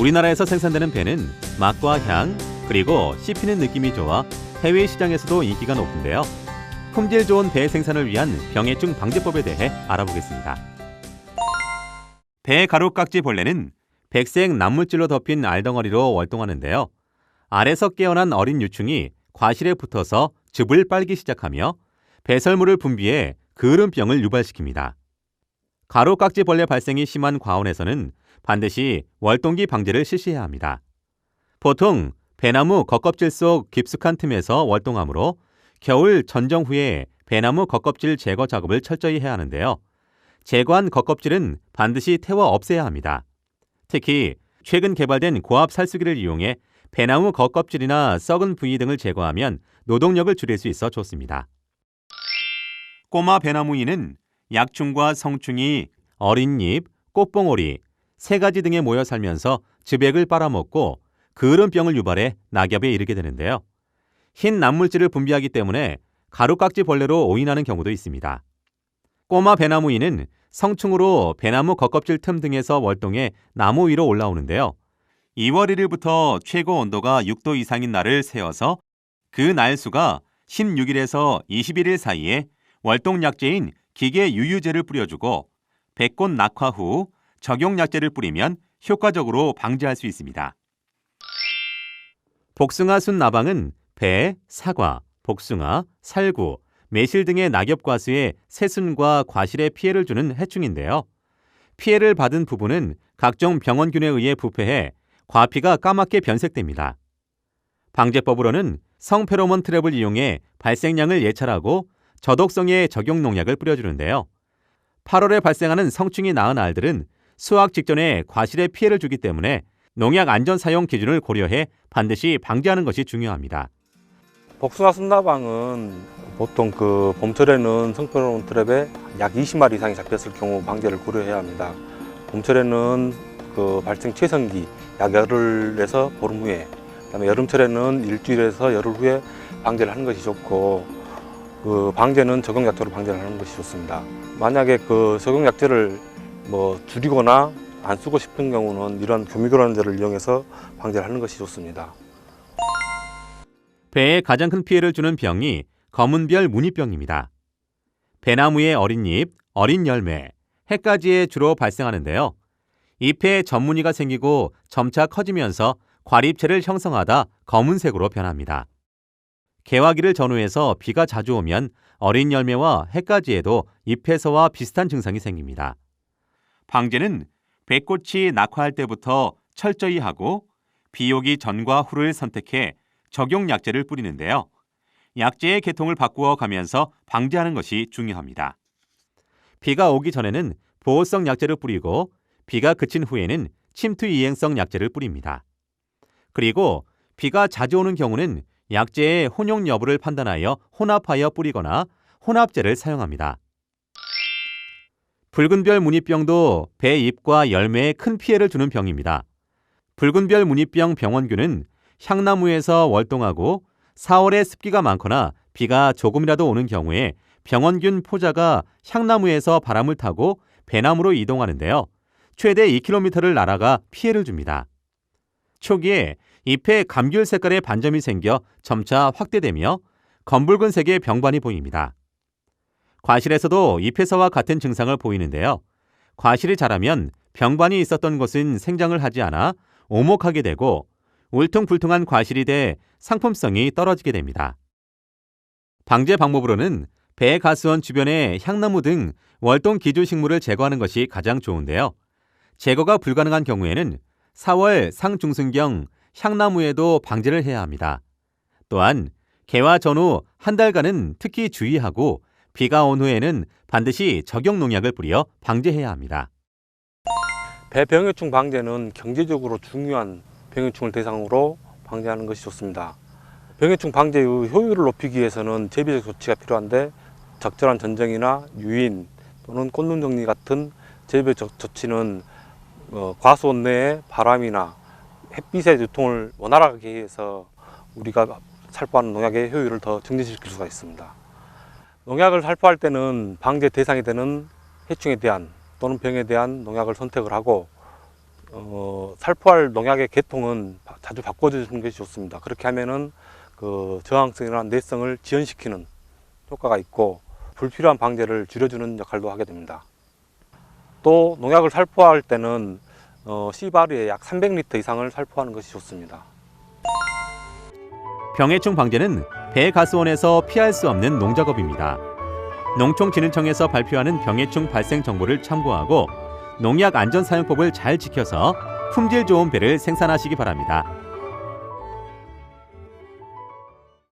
우리나라에서 생산되는 배는 맛과 향, 그리고 씹히는 느낌이 좋아 해외 시장에서도 인기가 높은데요. 품질 좋은 배 생산을 위한 병해충 방제법에 대해 알아보겠습니다. 배 가루깍지 벌레는 백색 난물질로 덮인 알덩어리로 월동하는데요. 알에서 깨어난 어린 유충이 과실에 붙어서 즙을 빨기 시작하며 배설물을 분비해 그을음병을 유발시킵니다. 가루깍지 벌레 발생이 심한 과원에서는 반드시 월동기 방제를 실시해야 합니다. 보통 배나무 겉껍질 속 깊숙한 틈에서 월동하므로 겨울 전정 후에 배나무 겉껍질 제거 작업을 철저히 해야 하는데요. 제거한 겉껍질은 반드시 태워 없애야 합니다. 특히 최근 개발된 고압 살수기를 이용해 배나무 겉껍질이나 썩은 부위 등을 제거하면 노동력을 줄일 수 있어 좋습니다. 꼬마 배나무이는 약충과 성충이 어린 잎, 꽃봉오리, 새가지 등에 모여 살면서 즙액을 빨아먹고 그을음병을 유발해 낙엽에 이르게 되는데요. 흰 난물질을 분비하기 때문에 가루깍지 벌레로 오인하는 경우도 있습니다. 꼬마 배나무이는 성충으로 배나무 겉껍질 틈 등에서 월동해 나무 위로 올라오는데요. 2월 1일부터 최고 온도가 6도 이상인 날을 세어서 그 날 수가 16일에서 21일 사이에 월동약재인 기계 유유제를 뿌려주고 배꽃 낙화 후 적용약재를 뿌리면 효과적으로 방지할 수 있습니다. 복숭아 순 나방은 배, 사과, 복숭아, 살구, 매실 등의 낙엽과수에 새순과 과실에 피해를 주는 해충인데요. 피해를 받은 부분은 각종 병원균에 의해 부패해 과피가 까맣게 변색됩니다. 방제법으로는 성페로몬 트랩을 이용해 발생량을 예찰하고 저독성의 적용 농약을 뿌려주는데요. 8월에 발생하는 성충이 낳은 알들은 수확 직전에 과실에 피해를 주기 때문에 농약 안전 사용 기준을 고려해 반드시 방지하는 것이 중요합니다. 복숭아 순나방은 보통 봄철에는 성페로몬 트랩에 약 20마리 이상이 잡혔을 경우 방제를 고려해야 합니다. 봄철에는 발생 최성기 약 열흘에서 보름 후에, 그다음에 여름철에는 일주일에서 열흘 후에 방제를 하는 것이 좋고, 방제는 적용약재로 방제를 하는 것이 좋습니다. 만약에 적용약재를 줄이거나 안 쓰고 싶은 경우는 이런 교미교란제를 이용해서 방제를 하는 것이 좋습니다. 배에 가장 큰 피해를 주는 병이 검은별 무늬병입니다. 배나무의 어린 잎, 어린 열매, 해까지에 주로 발생하는데요. 잎에 전무늬가 생기고 점차 커지면서 과립체를 형성하다 검은색으로 변합니다. 개화기를 전후해서 비가 자주 오면 어린 열매와 해까지에도 잎에서와 비슷한 증상이 생깁니다. 방제는 배꽃이 낙화할 때부터 철저히 하고 비 오기 전과 후를 선택해 적용 약재를 뿌리는데요. 약재의 계통을 바꾸어 가면서 방제하는 것이 중요합니다. 비가 오기 전에는 보호성 약재를 뿌리고 비가 그친 후에는 침투 이행성 약재를 뿌립니다. 그리고 비가 자주 오는 경우는 약재의 혼용 여부를 판단하여 혼합하여 뿌리거나 혼합제를 사용합니다. 붉은별 무늬병도 배 잎과 열매에 큰 피해를 주는 병입니다. 붉은별 무늬병 병원균은 향나무에서 월동하고 4월에 습기가 많거나 비가 조금이라도 오는 경우에 병원균 포자가 향나무에서 바람을 타고 배나무로 이동하는데요. 최대 2km를 날아가 피해를 줍니다. 초기에 잎에 감귤 색깔의 반점이 생겨 점차 확대되며 검붉은색의 병반이 보입니다. 과실에서도 잎에서와 같은 증상을 보이는데요. 과실이 자라면 병반이 있었던 곳은 생장을 하지 않아 오목하게 되고 울퉁불퉁한 과실이 돼 상품성이 떨어지게 됩니다. 방제 방법으로는 배 가스원 주변의 향나무 등 월동 기주식물을 제거하는 것이 가장 좋은데요. 제거가 불가능한 경우에는 4월 상중순경 향나무에도 방제를 해야 합니다. 또한 개화 전후 한 달간은 특히 주의하고 비가 온 후에는 반드시 적용 농약을 뿌려 방제해야 합니다. 배 병해충 방제는 경제적으로 중요한 병해충을 대상으로 방제하는 것이 좋습니다. 병해충 방제의 효율을 높이기 위해서는 재비적 조치가 필요한데 적절한 전정이나 유인 또는 꽃눈 정리 같은 재비적 조치는 과수원 내의 바람이나 햇빛의 유통을 원활하게 해서 우리가 살포하는 농약의 효율을 더 증진시킬 수가 있습니다. 농약을 살포할 때는 방제 대상이 되는 해충에 대한 또는 병에 대한 농약을 선택을 하고 살포할 농약의 계통은 자주 바꿔주는 것이 좋습니다. 그렇게 하면은 그 저항성이나 내성을 지연시키는 효과가 있고 불필요한 방제를 줄여주는 역할도 하게 됩니다. 또 농약을 살포할 때는 씨바루에 약 300리터 이상을 살포하는 것이 좋습니다. 병해충 방제는 배가스원에서 피할 수 없는 농작업입니다. 농촌진흥청에서 발표하는 병해충 발생 정보를 참고하고 농약 안전 사용법을 잘 지켜서 품질 좋은 배를 생산하시기 바랍니다.